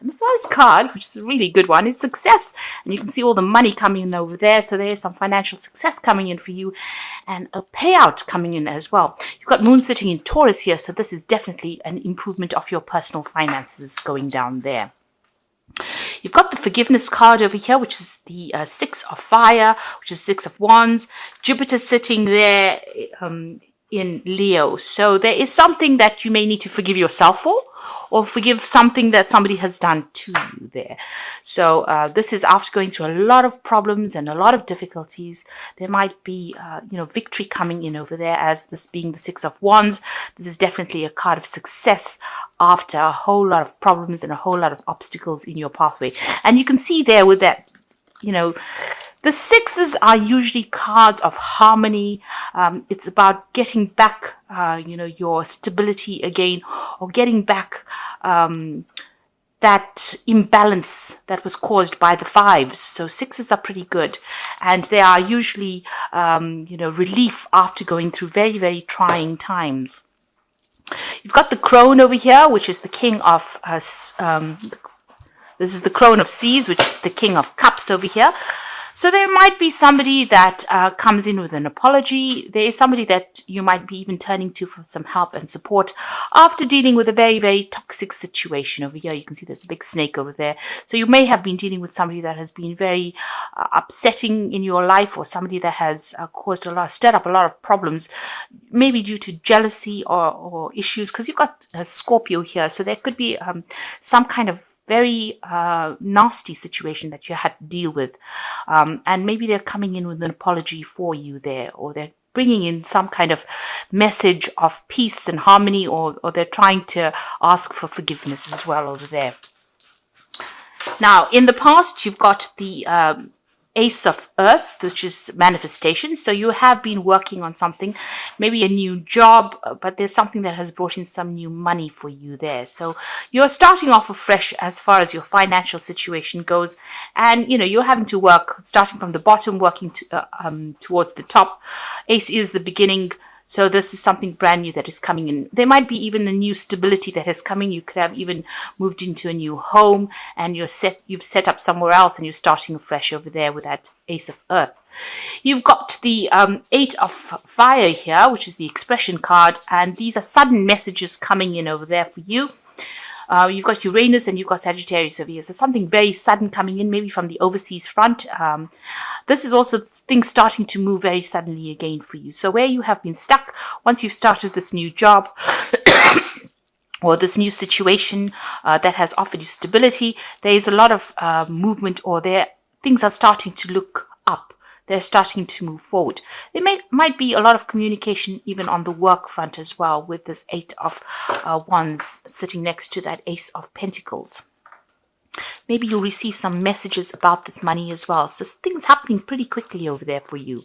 And the first card, which is a really good one, is success. And you can see all the money coming in over there. So there is some financial success coming in for you and a payout coming in as well. You've got Moon sitting in Taurus here. So this is definitely an improvement of your personal finances going down there. You've got the forgiveness card over here, which is the Six of Fire, which is Six of Wands. Jupiter sitting there in Leo. So there is something that you may need to forgive yourself for, or forgive something that somebody has done to you there. So this is after going through a lot of problems and a lot of difficulties. There might be, victory coming in over there, as this being the Six of Wands. This is definitely a card of success after a whole lot of problems and a whole lot of obstacles in your pathway. And you can see there with that, the sixes are usually cards of harmony. It's about getting back, your stability again, or getting back that imbalance that was caused by the fives. So sixes are pretty good, and they are usually, relief after going through very, very trying times. You've got the Crone over here, which is the King of this is the Crone of Seas, which is the King of Cups over here. So there might be somebody that comes in with an apology. There is somebody that you might be even turning to for some help and support after dealing with a very, very toxic situation over here. You can see there's a big snake over there. So you may have been dealing with somebody that has been very upsetting in your life, or somebody that has stirred up a lot of problems, maybe due to jealousy or issues, because you've got a Scorpio here. So there could be some kind of very nasty situation that you had to deal with, and maybe they're coming in with an apology for you there, or they're bringing in some kind of message of peace and harmony, or they're trying to ask for forgiveness as well over there. Now, in the past, you've got the Ace of Earth, which is manifestation. So you have been working on something, maybe a new job, but there's something that has brought in some new money for you there. So you're starting off afresh as far as your financial situation goes, and you're having to work starting from the bottom, working towards the top. Ace is the beginning. So this is something brand new that is coming in. There might be even a new stability that has come in. You could have even moved into a new home, and you've set up somewhere else, and you're starting afresh over there with that Ace of Earth. You've got the Eight of Fire here, which is the expression card, and these are sudden messages coming in over there for you. You've got Uranus and you've got Sagittarius over here. So something very sudden coming in, maybe from the overseas front. This is also things starting to move very suddenly again for you. So where you have been stuck, once you've started this new job or this new situation that has offered you stability, there is a lot of movement, or things are starting to look up. They're starting to move forward. There might be a lot of communication even on the work front as well, with this Eight of Wands sitting next to that Ace of Pentacles. Maybe you'll receive some messages about this money as well. So things happening pretty quickly over there for you.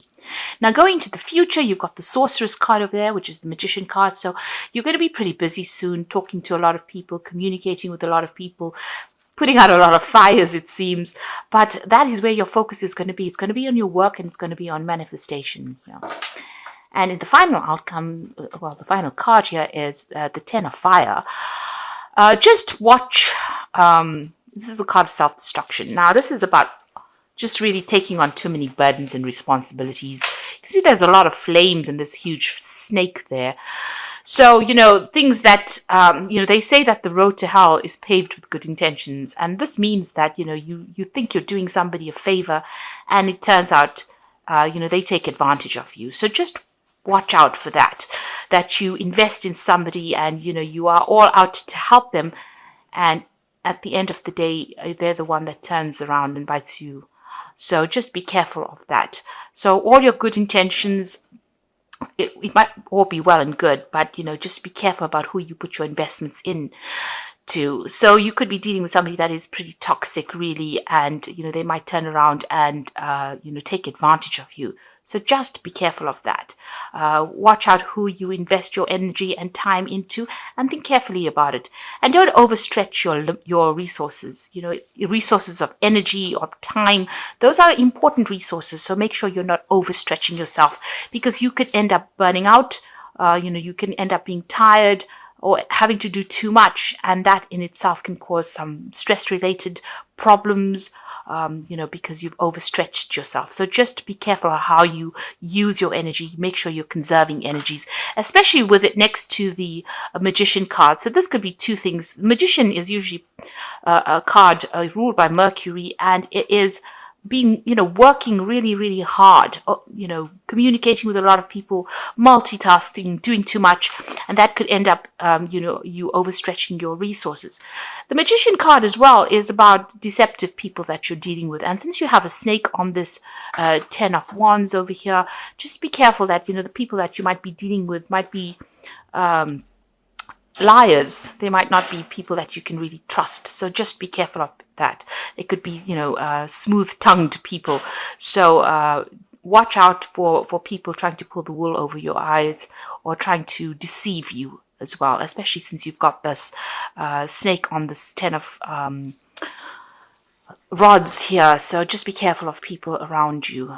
Now going to the future, you've got the Sorceress card over there, which is the Magician card. So you're going to be pretty busy soon, talking to a lot of people, communicating with a lot of people, putting out a lot of fires, it seems. But that is where your focus is going to be. It's going to be on your work, and it's going to be on manifestation. And in the final outcome, the final card here is the Ten of Fire. Just watch. This is the card of self-destruction. Now, this is about just really taking on too many burdens and responsibilities. You see there's a lot of flames and this huge snake there. So, things that, they say that the road to hell is paved with good intentions. And this means that, you think you're doing somebody a favor, and it turns out, they take advantage of you. So just watch out for that you invest in somebody and, you are all out to help them. And at the end of the day, they're the one that turns around and bites you. So just be careful of that. So all your good intentions, it might all be well and good, but, just be careful about who you put your investments in to. So you could be dealing with somebody that is pretty toxic, really, and, they might turn around and, take advantage of you. So just be careful of that. Watch out who you invest your energy and time into, and think carefully about it. And don't overstretch your resources. Resources of energy, of time, those are important resources. So make sure you're not overstretching yourself, because you could end up burning out. You can end up being tired, or having to do too much, and that in itself can cause some stress-related problems, because you've overstretched yourself. So just be careful how you use your energy. Make sure you're conserving energies, especially with it next to the Magician card. So this could be two things. Magician is usually a card ruled by Mercury, and it is being, working really, really hard, communicating with a lot of people, multitasking, doing too much, and that could end up, you overstretching your resources. The Magician card as well is about deceptive people that you're dealing with. And since you have a snake on this 10 of Wands over here, just be careful that, the people that you might be dealing with might be liars. They might not be people that you can really trust. So just be careful of that. They could be, smooth-tongued people. So watch out for people trying to pull the wool over your eyes or trying to deceive you as well, especially since you've got this snake on this 10 of rods here. So just be careful of people around you.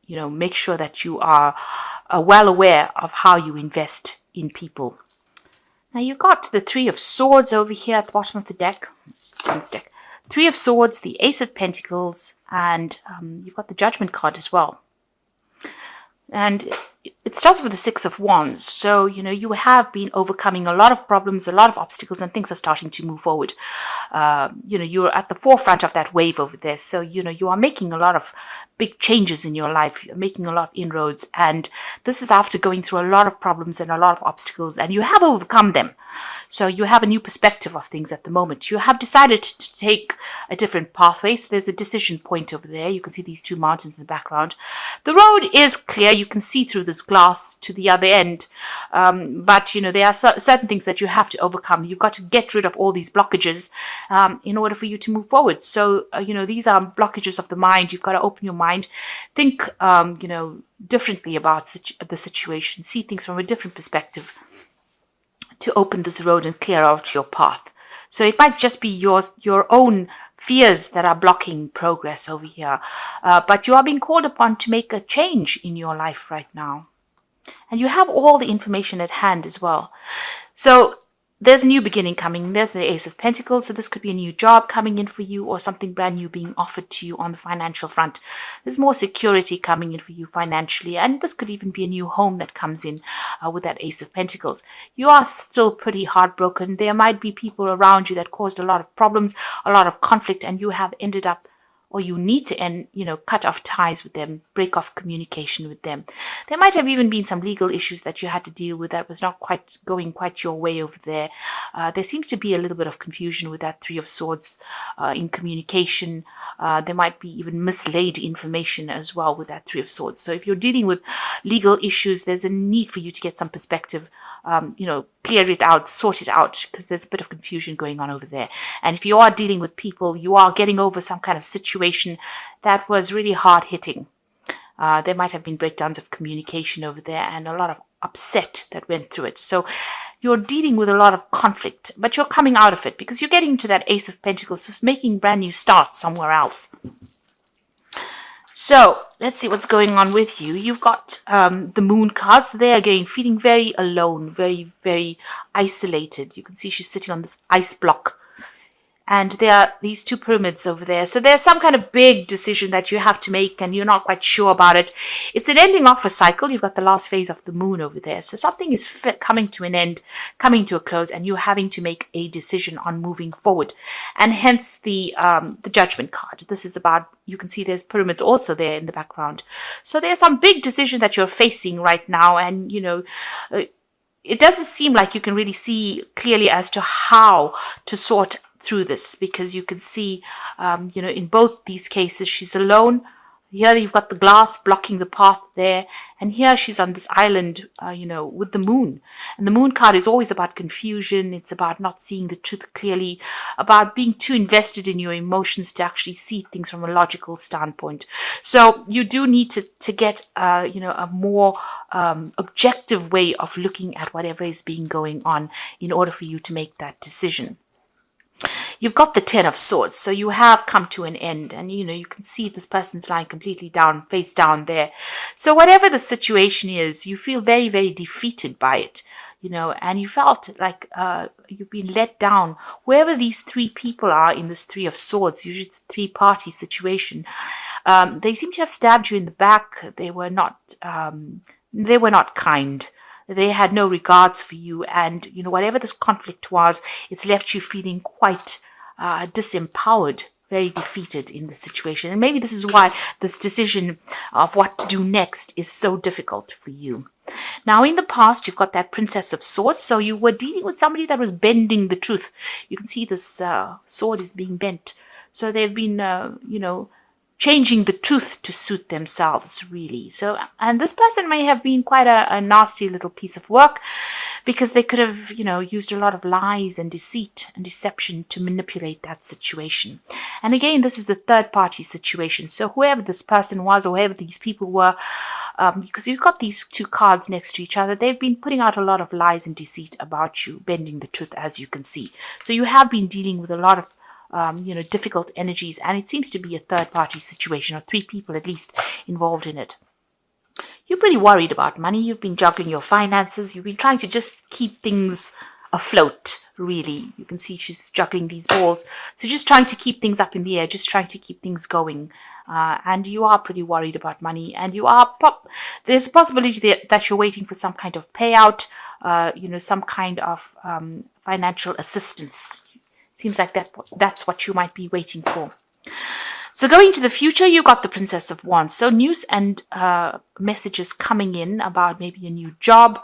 Make sure that you are well aware of how you invest in people. Now you've got the Three of Swords over here at the bottom of the deck. Let's turn this deck. Three of Swords, the Ace of Pentacles, and you've got the Judgment card as well. And it starts with the Six of Wands. So, you have been overcoming a lot of problems, a lot of obstacles, and things are starting to move forward. You're at the forefront of that wave over there. So, you are making a lot of big changes in your life. You're making a lot of inroads. And this is after going through a lot of problems and a lot of obstacles, and you have overcome them. So you have a new perspective of things at the moment. You have decided to take a different pathway. So there's a decision point over there. You can see these two mountains in the background. The road is clear. You can see through this glass to the other end. But, there are certain things that you have to overcome. You've got to get rid of all these blockages in order for you to move forward. So, these are blockages of the mind. You've got to open your mind. Think, differently about the situation. See things from a different perspective to open this road and clear out your path. So it might just be your own fears that are blocking progress over here. But you are being called upon to make a change in your life right now. And you have all the information at hand as well. So there's a new beginning coming. There's the Ace of Pentacles. So this could be a new job coming in for you or something brand new being offered to you on the financial front. There's more security coming in for you financially. And this could even be a new home that comes in with that Ace of Pentacles. You are still pretty heartbroken. There might be people around you that caused a lot of problems, a lot of conflict, and you have ended up, or you need to end, cut off ties with them, break off communication with them. There might have even been some legal issues that you had to deal with that was not quite going quite your way over there. There seems to be a little bit of confusion with that Three of Swords in communication. There might be even mislaid information as well with that Three of Swords. So if you're dealing with legal issues, there's a need for you to get some perspective, clear it out, sort it out, because there's a bit of confusion going on over there. And if you are dealing with people, you are getting over some kind of situation that was really hard-hitting. There might have been breakdowns of communication over there and a lot of upset that went through it. So you're dealing with a lot of conflict, but you're coming out of it because you're getting to that Ace of Pentacles, just making brand new starts somewhere else. So let's see what's going on with you. You've got the Moon card. So there again, feeling very alone, very, very isolated. You can see she's sitting on this ice block. And there are these two pyramids over there. So there's some kind of big decision that you have to make and you're not quite sure about it. It's an ending of a cycle. You've got the last phase of the moon over there. So something is coming to an end, coming to a close, and you're having to make a decision on moving forward. And hence the Judgment card. This is about, you can see there's pyramids also there in the background. So there's some big decision that you're facing right now. And, it doesn't seem like you can really see clearly as to how to sort through this, because you can see, in both these cases, she's alone. Here you've got the glass blocking the path there. And here she's on this island, with the moon. And the moon card is always about confusion. It's about not seeing the truth clearly, about being too invested in your emotions to actually see things from a logical standpoint. So you do need to get, a more objective way of looking at whatever is being going on in order for you to make that decision. You've got the Ten of Swords, so you have come to an end, and you can see this person's lying completely down, face down there. So whatever the situation is, you feel very, very defeated by it, and you felt like you've been let down. Whoever these three people are in this Three of Swords, usually it's a three-party situation, they seem to have stabbed you in the back. They were not kind. They had no regards for you, and whatever this conflict was, it's left you feeling quite disempowered, very defeated in the situation. And maybe this is why this decision of what to do next is so difficult for you. Now, in the past, you've got that Princess of Swords, so you were dealing with somebody that was bending the truth. You can see this sword is being bent. So they've been, changing the truth to suit themselves, really. So, and this person may have been quite a nasty little piece of work, because they could have, used a lot of lies and deceit and deception to manipulate that situation. And again, this is a third-party situation. So whoever this person was, or whoever these people were, because you've got these two cards next to each other, they've been putting out a lot of lies and deceit about you, bending the truth, as you can see. So you have been dealing with a lot of difficult energies, and it seems to be a third-party situation, or three people at least involved in it. You're pretty worried about money. You've been juggling your finances. You've been trying to just keep things afloat, really. You can see she's juggling these balls. So just trying to keep things up in the air, just trying to keep things going. And you are pretty worried about money, and there's a possibility that you're waiting for some kind of payout, some kind of financial assistance. Seems like that's what you might be waiting for. So going to the future, you got the Princess of Wands. So news and messages coming in about maybe a new job,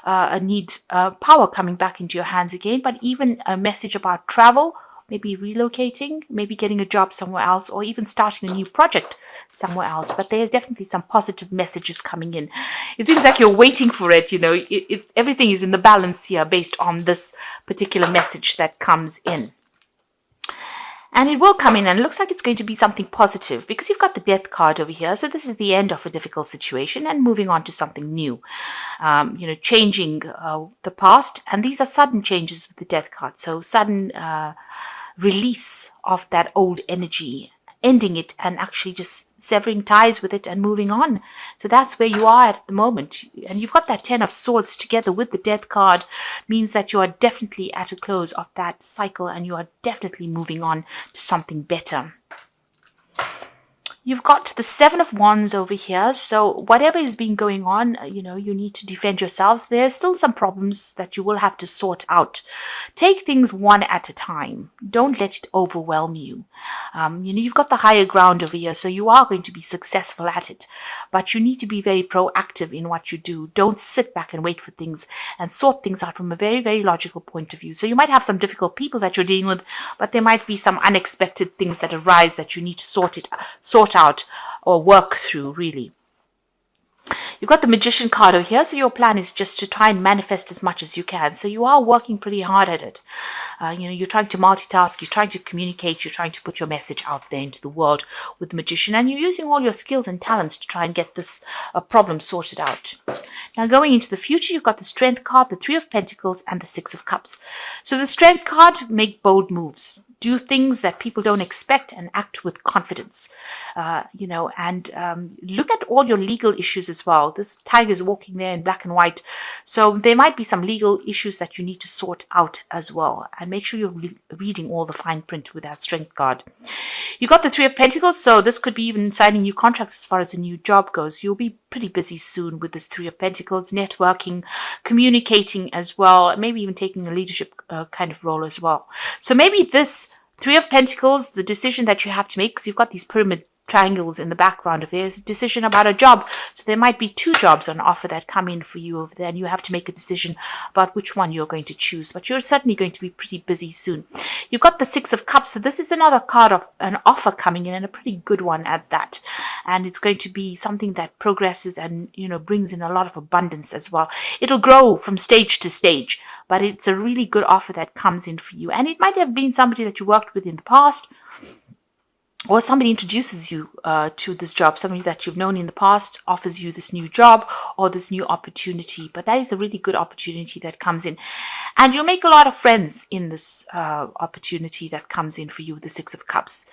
power coming back into your hands again, but even a message about travel, maybe relocating, maybe getting a job somewhere else, or even starting a new project somewhere else. But there's definitely some positive messages coming in. It seems like you're waiting for it, everything is in the balance here based on this particular message that comes in. And it will come in, and it looks like it's going to be something positive, because you've got the Death card over here. So this is the end of a difficult situation and moving on to something new, changing the past. And these are sudden changes with the Death card. So sudden release of that old energy, ending it and actually just severing ties with it and moving on. So that's where you are at the moment. And you've got that Ten of Swords together with the Death card, means that you are definitely at a close of that cycle, and you are definitely moving on to something better. You've got the Seven of Wands over here. So whatever has been going on, you need to defend yourselves. There's still some problems that you will have to sort out. Take things one at a time. Don't let it overwhelm you. You've got the higher ground over here, so you are going to be successful at it. But you need to be very proactive in what you do. Don't sit back and wait for things, and sort things out from a very, very logical point of view. So you might have some difficult people that you're dealing with, but there might be some unexpected things that arise that you need to sort out or work through, really. You've got the Magician card over here, so your plan is just to try and manifest as much as you can. So you are working pretty hard at it. You're trying to multitask, you're trying to communicate, you're trying to put your message out there into the world with the Magician, and you're using all your skills and talents to try and get this problem sorted out. Now, going into the future, you've got the Strength card, the Three of Pentacles, and the Six of Cups. So the Strength card, make bold moves. Do things that people don't expect and act with confidence, and look at all your legal issues as well. This tiger is walking there in black and white. So there might be some legal issues that you need to sort out as well. And make sure you're reading all the fine print with that Strength card. You got the Three of Pentacles. So this could be even signing new contracts as far as a new job goes. You'll be pretty busy soon with this Three of Pentacles, networking, communicating as well, maybe even taking a leadership kind of role as well. So maybe this Three of Pentacles, the decision that you have to make, because you've got these pyramid triangles in the background of there, is a decision about a job. So there might be two jobs on offer that come in for you over there, and you have to make a decision about which one you're going to choose. But you're certainly going to be pretty busy soon. You've got the Six of Cups. So this is another card of an offer coming in, and a pretty good one at that. And it's going to be something that progresses and, brings in a lot of abundance as well. It'll grow from stage to stage, but it's a really good offer that comes in for you. And it might have been somebody that you worked with in the past, or somebody introduces you to this job, somebody that you've known in the past offers you this new job or this new opportunity. But that is a really good opportunity that comes in. And you'll make a lot of friends in this opportunity that comes in for you, the Six of Cups.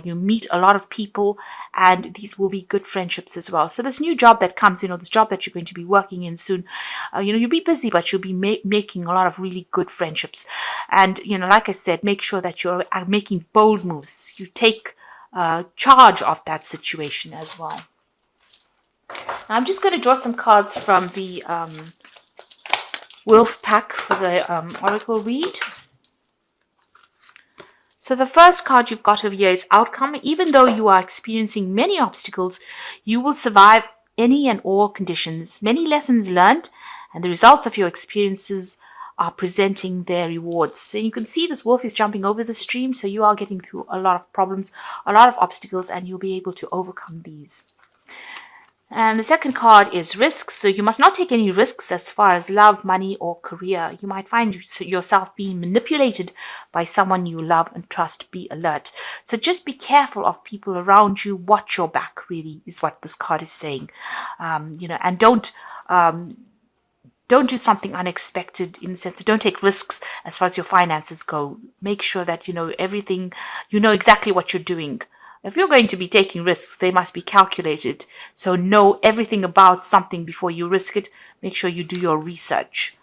You meet a lot of people, and these will be good friendships as well. So this new job that comes in, or this job that you're going to be working in soon, you'll be busy, but you'll be making a lot of really good friendships. And, like I said, make sure that you're making bold moves. You take charge of that situation as well. Now I'm just going to draw some cards from the Wolf pack for the Oracle read. So the first card you've got over here is outcome. Even though you are experiencing many obstacles, you will survive any and all conditions. Many lessons learned and the results of your experiences are presenting their rewards. So you can see this wolf is jumping over the stream, so you are getting through a lot of problems, a lot of obstacles, and you'll be able to overcome these. And the second card is risks. So you must not take any risks as far as love, money, or career. You might find yourself being manipulated by someone you love and trust. Be alert. So just be careful of people around you. Watch your back, really, is what this card is saying. And don't do something unexpected, in the sense that don't take risks as far as your finances go. Make sure that you know everything, you know exactly what you're doing. If you're going to be taking risks, they must be calculated. So know everything about something before you risk it. Make sure you do your research.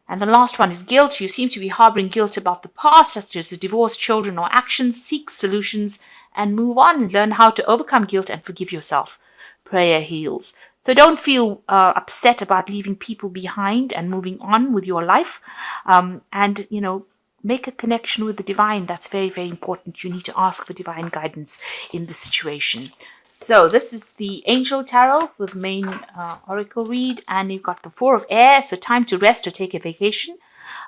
And the last one is guilt. You seem to be harboring guilt about the past, such as divorce, children, or actions. Seek solutions and move on. Learn how to overcome guilt and forgive yourself. Prayer heals. So don't feel upset about leaving people behind and moving on with your life. Make a connection with the divine. That's very, very important. You need to ask for divine guidance in the situation. So this is the Angel Tarot for the main oracle read. And you've got the Four of Air. So time to rest or take a vacation.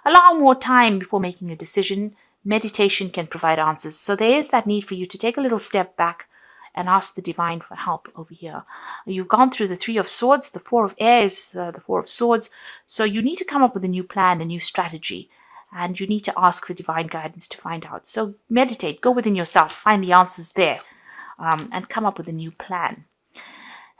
Allow more time before making a decision. Meditation can provide answers. So there is that need for you to take a little step back and ask the divine for help over here. You've gone through the Three of Swords. The Four of Air is the Four of Swords. So you need to come up with a new plan, a new strategy. And you need to ask for divine guidance to find out. So meditate, go within yourself, find the answers there, and come up with a new plan.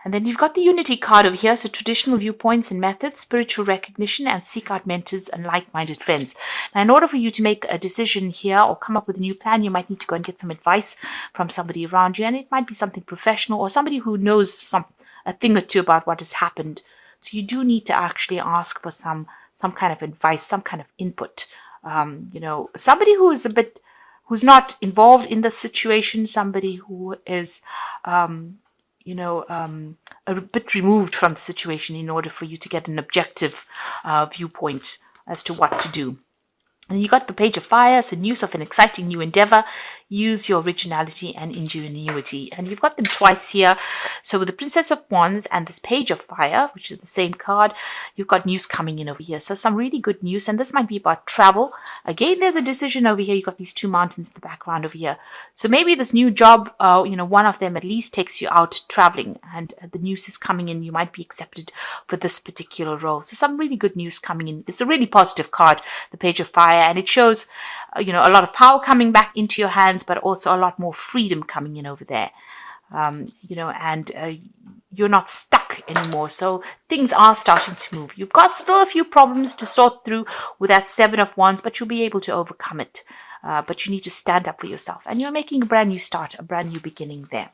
And then you've got the Unity card over here. So traditional viewpoints and methods, spiritual recognition, and seek out mentors and like-minded friends. Now, in order for you to make a decision here or come up with a new plan, you might need to go and get some advice from somebody around you. And it might be something professional or somebody who knows a thing or two about what has happened. So you do need to actually ask for some kind of advice, some kind of input. Somebody who's not involved in the situation, somebody who is a bit removed from the situation, in order for you to get an objective viewpoint as to what to do. And you got the Page of Fire, so news of an exciting new endeavor. Use your originality and ingenuity. And you've got them twice here. So with the Princess of Wands and this Page of Fire, which is the same card, you've got news coming in over here. So some really good news. And this might be about travel. Again, there's a decision over here. You've got these two mountains in the background over here. So maybe this new job, one of them at least takes you out traveling. And the news is coming in. You might be accepted for this particular role. So some really good news coming in. It's a really positive card, the Page of Fire. And it shows, a lot of power coming back into your hands, but also a lot more freedom coming in over there. You're not stuck anymore. So things are starting to move. You've got still a few problems to sort through with that Seven of Wands, but you'll be able to overcome it. But you need to stand up for yourself. And you're making a brand new start, a brand new beginning there.